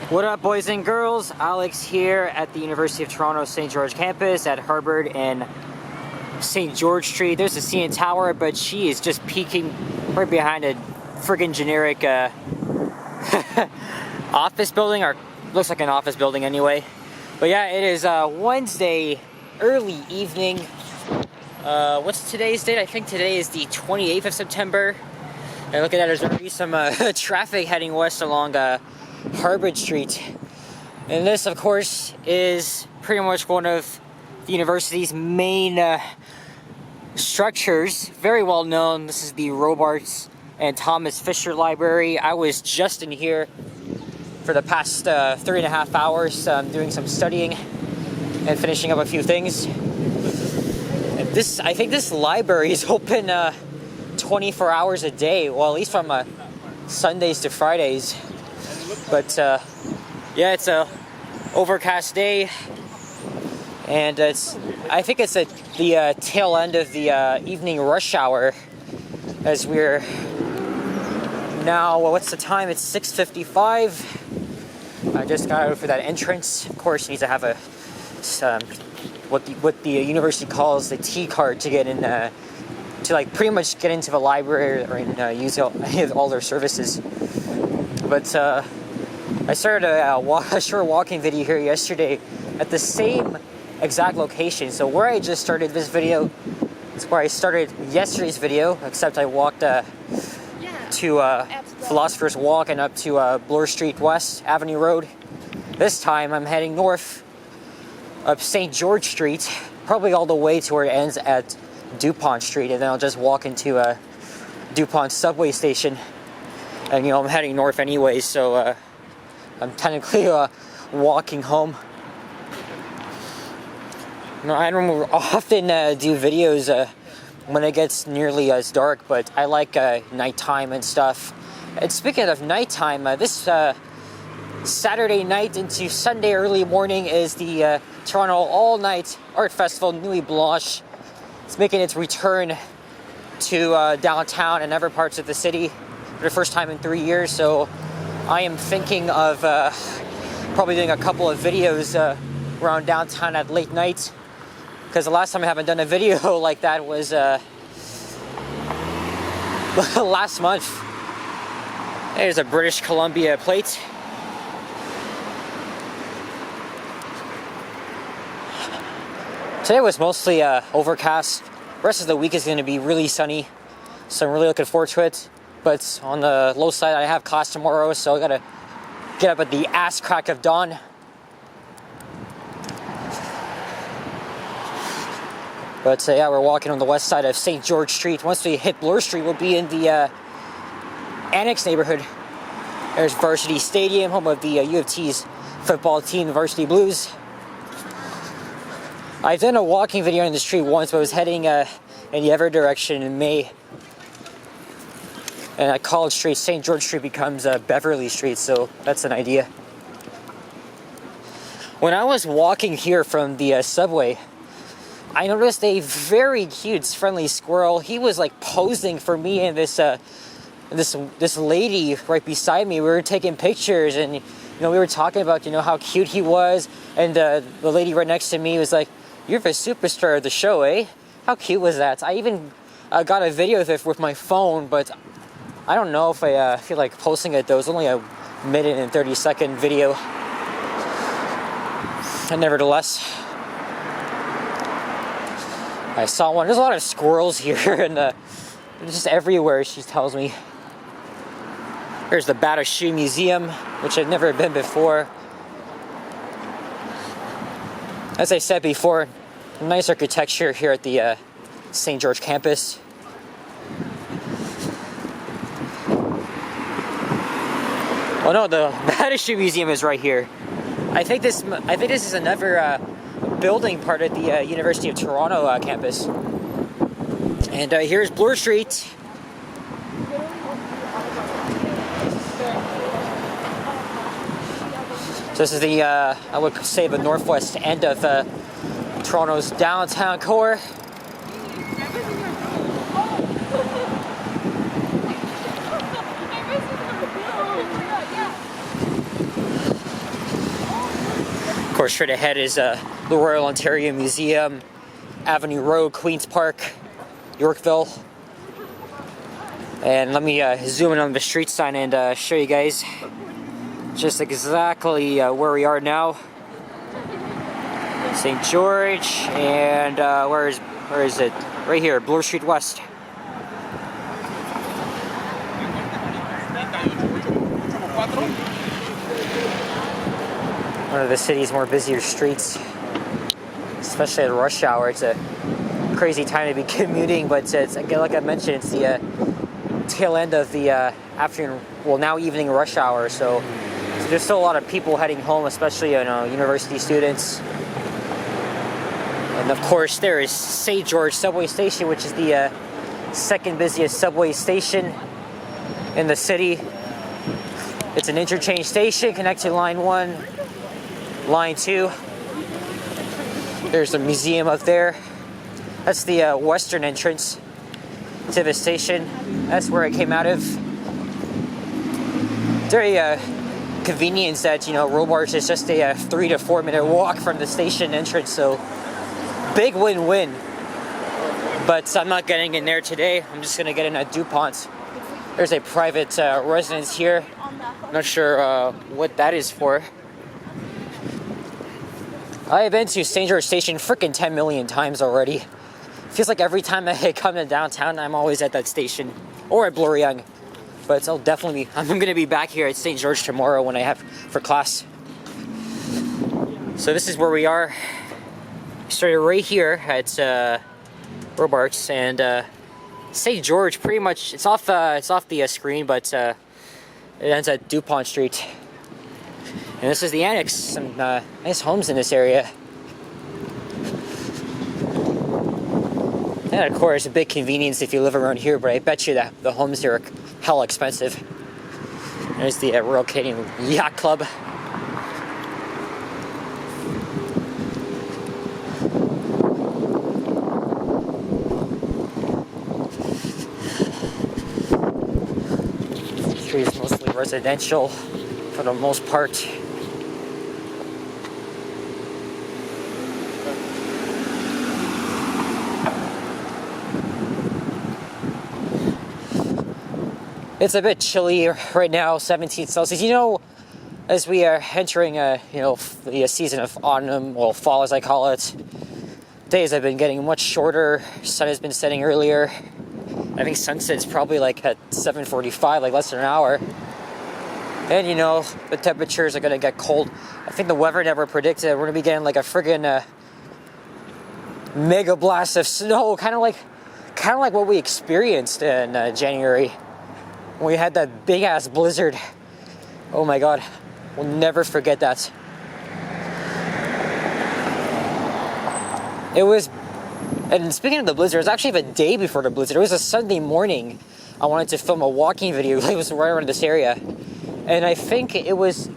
What up, boys and girls? Alex here at the University of Toronto St. George campus at Harvard and St. George Street. There's the CN Tower, but she is just peeking right behind a friggin' generic office building, or looks like an office building anyway. But yeah, it is Wednesday, early evening. What's today's date? I think today is the 28th of September. And look at that, there's already some traffic heading west along Harvard Street. And this, of course, is pretty much one of the university's main structures. Very well known. This is the Robarts and Thomas Fisher Library. I was just in here for the past 3.5 hours doing some studying and finishing up a few things. And I think this library is open 24 hours a day, well, at least from Sundays to Fridays. But yeah, it's a overcast day, and I think it's the tail end of the evening rush hour, as we're now, well, what's the time? It's 6:55. I just got out for that entrance. Of course, you need to have a what the university calls the T card to get in, to like pretty much get into the library and use all their services. But I started a short walking video here yesterday at the same exact location. So where I just started this video is where I started yesterday's video, except I walked to Philosopher's Walk and up to Bloor Street West Avenue Road. This time I'm heading north up St. George Street, probably all the way to where it ends at Dupont Street, and then I'll just walk into Dupont subway station. And I'm heading north anyway, so I'm technically walking home. I don't often do videos when it gets nearly as dark, but I like nighttime and stuff. And speaking of nighttime, this Saturday night into Sunday early morning is the Toronto All-Night Art Festival Nuit Blanche. It's making its return to downtown and other parts of the city for the first time in 3 years, so I am thinking of probably doing a couple of videos around downtown at late night, because the last time I haven't done a video like that was last month. There's a British Columbia plate. Today was mostly overcast. The rest of the week is going to be really sunny, so I'm really looking forward to it. But on the low side, I have class tomorrow, so I gotta get up at the ass crack of dawn. But yeah, we're walking on the west side of St. George Street. Once we hit Bloor Street, we'll be in the Annex neighborhood. There's Varsity Stadium, home of the U of T's football team, the Varsity Blues. I've done a walking video on the street once, but I was heading in the other direction in May. And at College Street, St. George Street becomes Beverly Street, so that's an idea. When I was walking here from the subway, I noticed a very cute, friendly squirrel. He was like posing for me and this lady right beside me. We were taking pictures, and we were talking about how cute he was. And the lady right next to me was like, "You're the superstar of the show, eh?" How cute was that? I even got a video of it with my phone, but I don't know if I feel like posting it, though. It's only a minute and 30-second video. And nevertheless, I saw one. There's a lot of squirrels here, and they're just everywhere, she tells me. There's the Battersea Museum, which I've never been before. As I said before, nice architecture here at the St. George campus. Oh no, the Battersea Museum is right here. I think this is another building part of the University of Toronto campus. And here's Bloor Street. So this is the I would say the northwest end of Toronto's downtown core. course, straight ahead is the Royal Ontario Museum, Avenue Road, Queen's Park, Yorkville. And let me zoom in on the street sign and show you guys just exactly where we are now. St. George, and where is it? Right here, Bloor Street West. One of the city's more busier streets, especially at rush hour. It's a crazy time to be commuting, but it's again, like I mentioned, it's the tail end of the afternoon, well, now evening rush hour. So there's still a lot of people heading home, especially university students. And of course, there is St. George subway station, which is the second busiest subway station in the city. It's an interchange station connecting line 1, line 2. There's a museum up there. That's the western entrance to the station. That's where I came out of. Very convenient that, Robarts is just a 3 to 4 minute walk from the station entrance, so big win-win. But I'm not getting in there today. I'm just gonna get in at Dupont. There's a private residence here. I'm not sure what that is for. I have been to St. George Station freaking 10 million times already. Feels like every time I come to downtown, I'm always at that station or at Bloor Yonge. But I'll definitely I'm gonna be back here at St. George tomorrow when I have for class. So this is where we are. Started right here at Robarts, and St. George pretty much it's off the screen, but it ends at Dupont Street. And this is the Annex. Some nice homes in this area. And of course, a big convenience if you live around here, but I bet you that the homes here are hell expensive. There's the Royal Canadian Yacht Club. The street is mostly residential for the most part. It's a bit chilly right now, 17 Celsius. As we are entering, the season of autumn, well, fall as I call it, days have been getting much shorter. Sun has been setting earlier. I think sunset's probably like at 7:45, like less than an hour. And the temperatures are gonna get cold. I think the weather never predicted we're gonna be getting like a friggin' mega blast of snow, kind of like what we experienced in January. We had that big ass blizzard. Oh my god, we'll never forget that. It was, and speaking of the blizzard, it was actually the day before the blizzard. It was a Sunday morning. I wanted to film a walking video. It was right around this area, and I think it was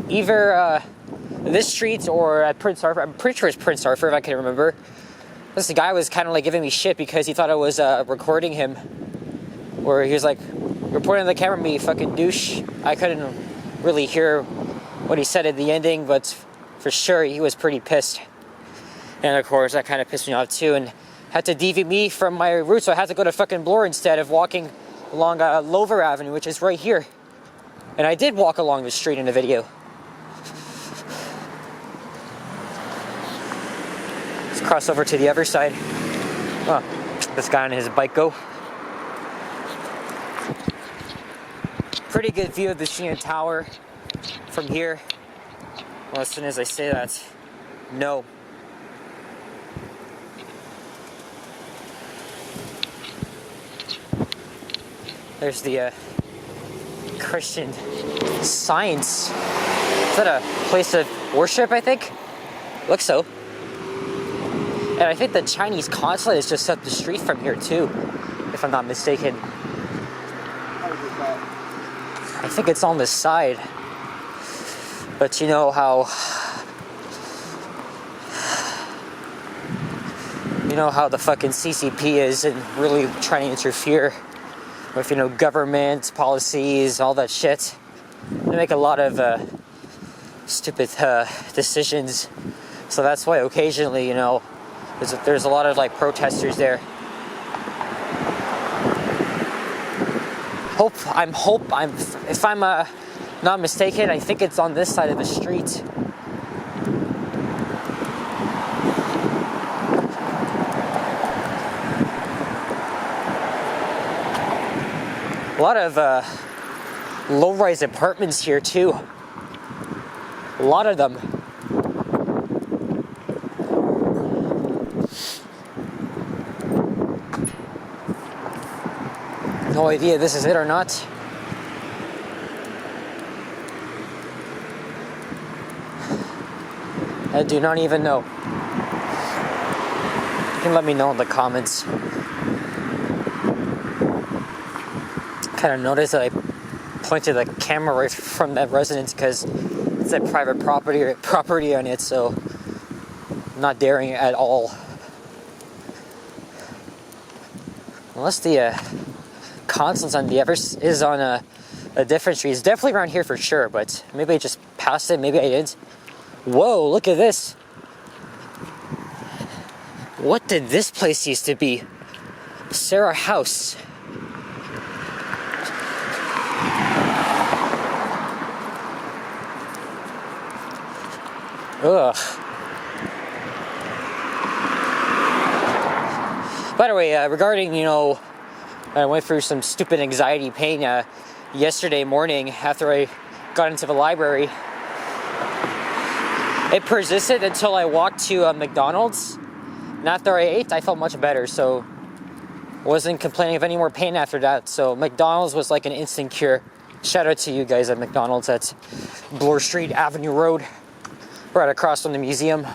either this street or at Prince Arthur. I'm pretty sure it's Prince Arthur if I can remember. This guy was kind of like giving me shit because he thought I was recording him, where he was like, "You're pointing the camera at me, you fucking douche." I couldn't really hear what he said at the ending, but for sure he was pretty pissed. And of course that kind of pissed me off too, and had to deviate me from my route, so I had to go to fucking Bloor instead of walking along Lover Avenue, which is right here. And I did walk along the street in the video. Let's cross over to the other side. Oh, this guy on his bike go. Pretty good view of the CN Tower from here. Well, as soon as I say that, no. There's the Christian Science. Is that a place of worship, I think? Looks so. And I think the Chinese consulate is just up the street from here too, if I'm not mistaken. I think it's on this side. But you know how the fucking CCP is and really trying to interfere with, government policies, all that shit. They make a lot of stupid decisions. So that's why occasionally, there's a lot of like protesters there. If I'm not mistaken, I think it's on this side of the street. A lot of low-rise apartments here too. A lot of them. No idea if this is it or not. I do not even know. You can let me know in the comments. Kind of noticed that I pointed the camera right from that residence because it's a private property on it, so I'm not daring at all. Unless the Constance on the Everest is on a different street. It's definitely around here for sure, but maybe I just passed it, maybe I didn't. Whoa, look at this. What did this place used to be? Sarah House. Ugh. By the way, regarding, I went through some stupid anxiety pain yesterday morning after I got into the library. It persisted until I walked to McDonald's, and after I ate, I felt much better, so wasn't complaining of any more pain after that. So McDonald's was like an instant cure. Shout out to you guys at McDonald's at Bloor Street, Avenue Road, right across from the museum.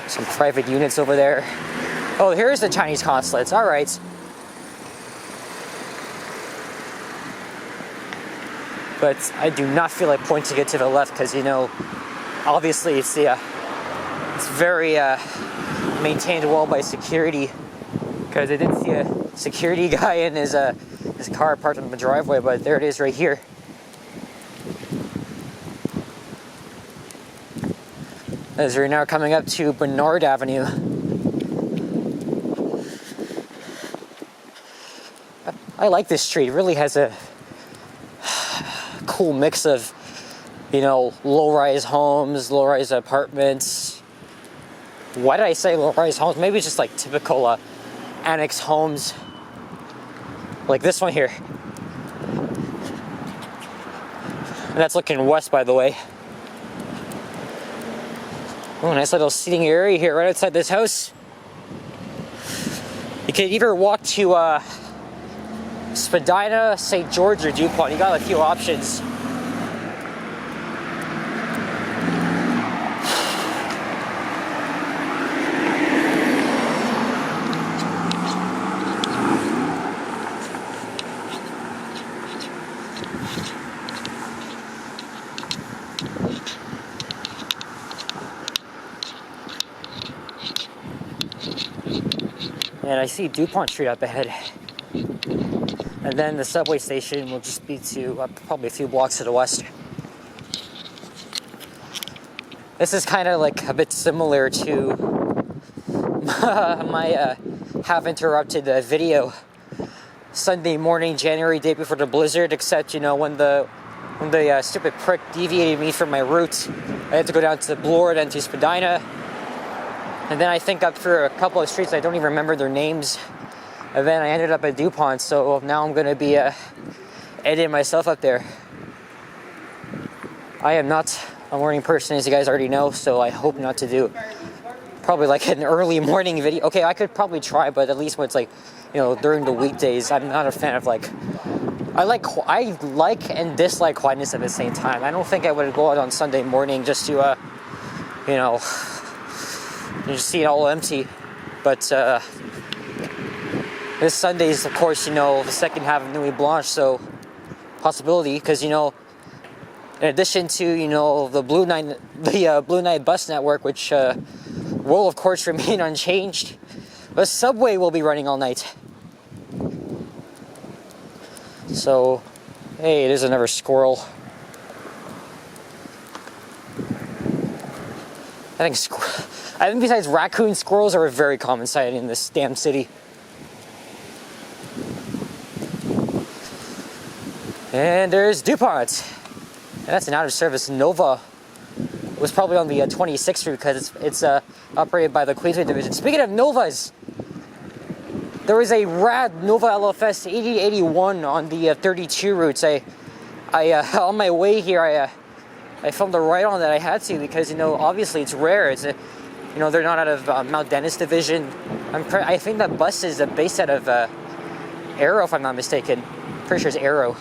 Some private units over there. Oh, here's the Chinese consulate. All right. But I do not feel like pointing it to the left because, obviously it's very maintained well by security. Because I didn't see a security guy in his car parked in the driveway, but there it is right here. As we're now coming up to Bernard Avenue. I like this street. It really has a cool mix of, low-rise homes, low-rise apartments. Why did I say low-rise homes? Maybe it's just like typical Annex homes. Like this one here. And that's looking west, by the way. Oh, nice little seating area here right outside this house. You could either walk to Spadina, St. George, or Dupont. You got a few options. And I see Dupont Street up ahead. And then the subway station will just be to probably a few blocks to the west. This is kind of like a bit similar to my have interrupted video Sunday morning, January, day before the blizzard, except, when the stupid prick deviated me from my route, I had to go down to Bloor, then to Spadina. And then I think up through a couple of streets, I don't even remember their names. And then I ended up at Dupont, so now I'm going to be editing myself up there. I am not a morning person, as you guys already know, so I hope not to do probably like an early morning video. Okay, I could probably try, but at least when it's like, during the weekdays, I'm not a fan of like... I like and dislike quietness at the same time. I don't think I would go out on Sunday morning just to, just see it all empty. But this Sunday is, of course, the second half of Nuit Blanche, so possibility, because, in addition to, the Blue Night bus network, which will, of course, remain unchanged, the subway will be running all night. So, Hey, there's another squirrel. I think besides raccoons, squirrels are a very common sight in this damn city. And there's Dupont. And that's an out-of-service Nova. It was probably on the 26th route because it's operated by the Queensway Division. Speaking of Novas, there was a rad Nova LFS 8081 on the 32 routes. I on my way here, I filmed a ride-on that I had to because, you know, obviously it's rare. It's you know, they're not out of Mount Dennis Division. I think that bus is based out of Arrow, if I'm not mistaken. Pretty sure it's Arrow.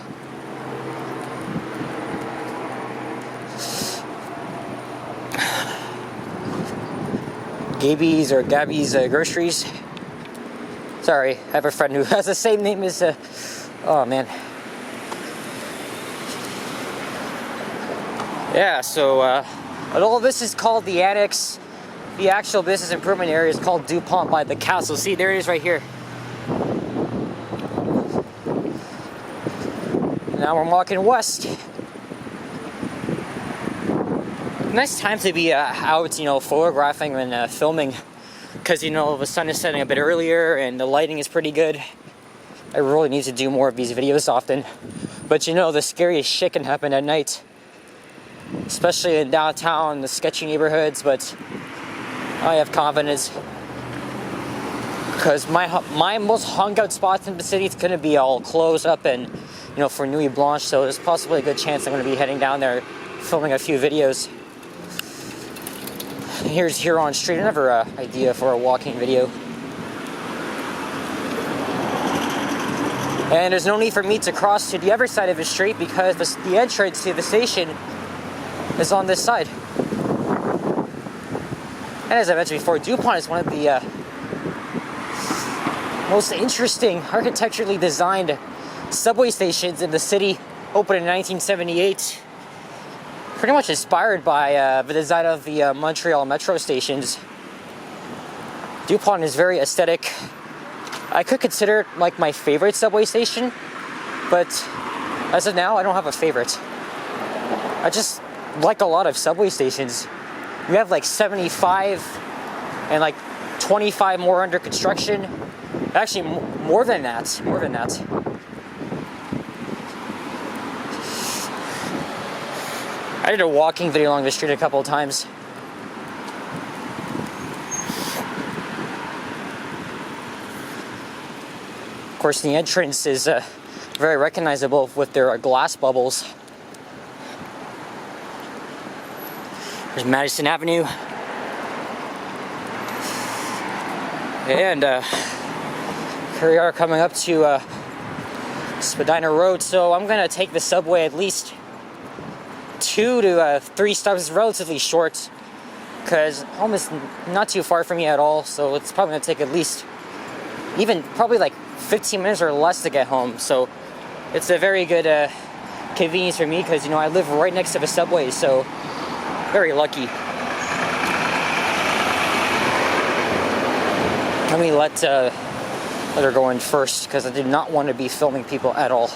Gaby's or Gabby's groceries. Sorry, I have a friend who has the same name as, oh man. Yeah, so, all this is called the Annex. The actual business improvement area is called Dupont by the castle. See, there it is right here. Now we're walking west. Nice time to be out, you know, photographing and filming. Because, you know, the sun is setting a bit earlier and the lighting is pretty good. I really need to do more of these videos often. But, you know, the scariest shit can happen at night. Especially in downtown, the sketchy neighborhoods, but I have confidence. Because my most hung out spots in the city is going to be all closed up and, you know, for Nuit Blanche, so there's possibly a good chance I'm going to be heading down there, filming a few videos. Here's Huron Street, another idea for a walking video. And there's no need for me to cross to the other side of the street because the entrance to the station is on this side. And as I mentioned before, Dupont is one of the most interesting architecturally designed subway stations in the city, opened in 1978. Pretty much inspired by the design of the Montreal metro stations. Dupont is very aesthetic. I could consider it like my favorite subway station, but as of now, I don't have a favorite. I just like a lot of subway stations. We have like 75 and like 25 more under construction. Actually, more than that. More than that. I did a walking video along the street a couple of times. Of course, the entrance is very recognizable with their glass bubbles. There's Madison Avenue. And here we are coming up to Spadina Road. So I'm going to take the subway at least 2 to 3 stops. Is relatively short because home is not too far from me at all, so it's probably gonna take at least even probably like 15 minutes or less to get home. So it's a very good convenience for me because, you know, I live right next to the subway, so very lucky. Let me let her go in first because I did not want to be filming people at all.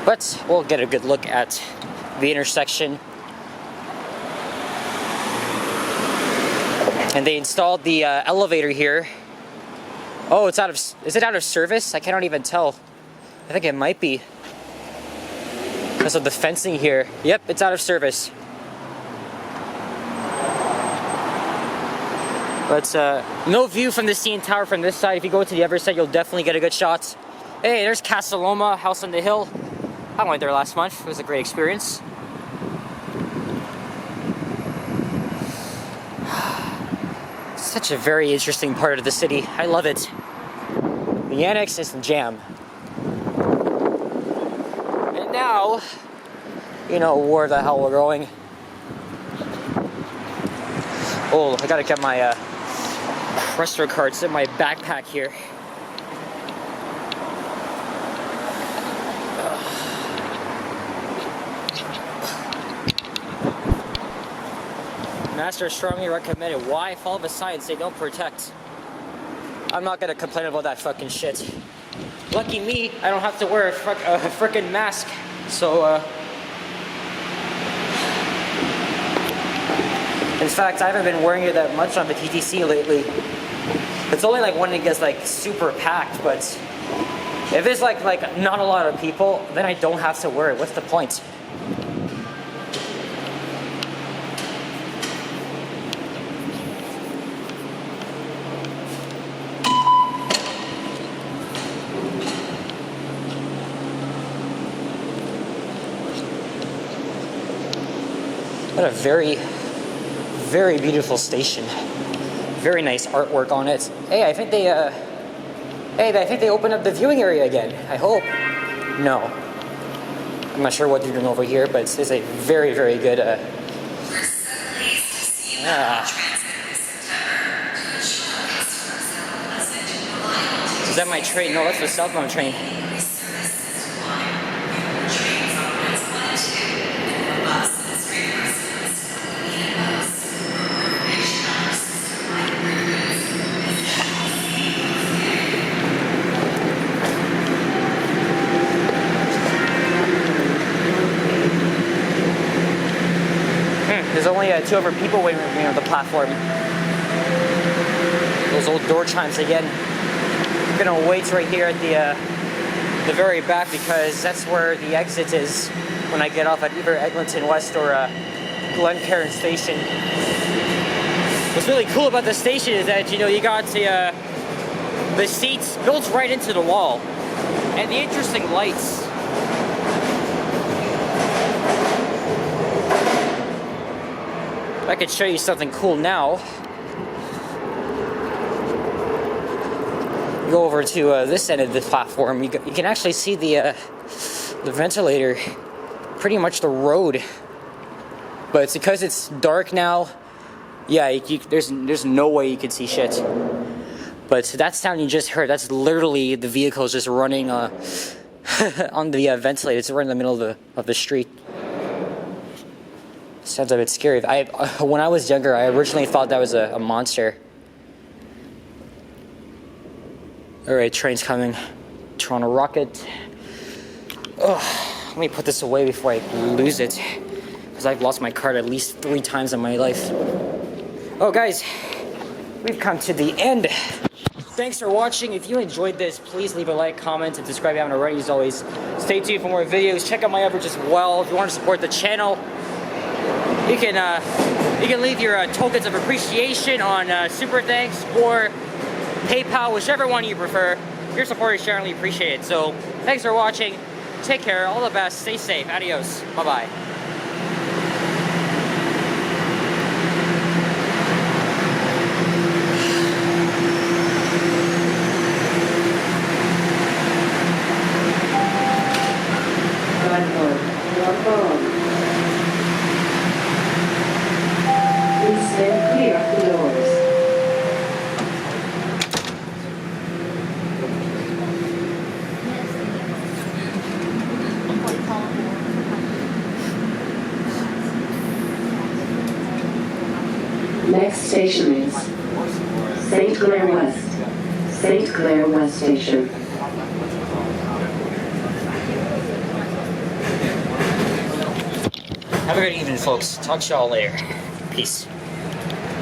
But we'll get a good look at the intersection. And they installed the elevator here. Oh, is it out of service? I cannot even tell. I think it might be because of the fencing here. Yep, it's out of service. But no view from the CN Tower from this side. If you go to the other side, you'll definitely get a good shot. Hey, there's Casa Loma, House on the Hill. I went there last month. It was a great experience. Such a very interesting part of the city. I love it. The Annex is the jam. And now, you know where the hell we're going. Oh, I gotta get my restaurant cards in my backpack here. Master strongly recommended. Why? Follow the sign and say don't protect. I'm not gonna complain about that fucking shit. lucky me, I don't have to wear a frickin' mask. So, in fact, I haven't been wearing it that much on the TTC lately. It's only like when it gets like super packed, but if it's like not a lot of people, then I don't have to wear it. What's the point? What a very, very beautiful station. Very nice artwork on it. Hey, I think they opened up the viewing area again. I hope. No. I'm not sure what they're doing over here, but it's a very, very good. Is that my train? No, that's the southbound train. There's only 2 other people waiting for me on the platform. Those old door chimes again. I'm gonna wait right here at the very back because that's where the exit is when I get off at either Eglinton West or Glencairn Station. What's really cool about the station is that you got the seats built right into the wall, and the interesting lights. I could show you something cool now. Go over to this end of the platform. You can actually see the ventilator, pretty much the road. But it's because it's dark now. Yeah, there's no way you could see shit. But that sound you just heard, that's literally the vehicles just running on the ventilator. It's right in the middle of the street. Sounds a bit scary. When I was younger, I originally thought that was a monster. Alright, train's coming. Toronto Rocket. Ugh, let me put this away before I lose it. Because I've lost my card at least 3 times in my life. Oh guys, we've come to the end. Thanks for watching. If you enjoyed this, please leave a like, comment, and subscribe if you haven't already. As always, stay tuned for more videos. Check out my average as well. If you want to support the channel, you can leave your tokens of appreciation on Super Thanks or PayPal, whichever one you prefer. Your support is generally appreciated. So, thanks for watching. Take care. All the best. Stay safe. Adios. Bye-bye. Next station is St. Clair West. St. Clair West Station. Have a good evening, folks. Talk to y'all later. Peace.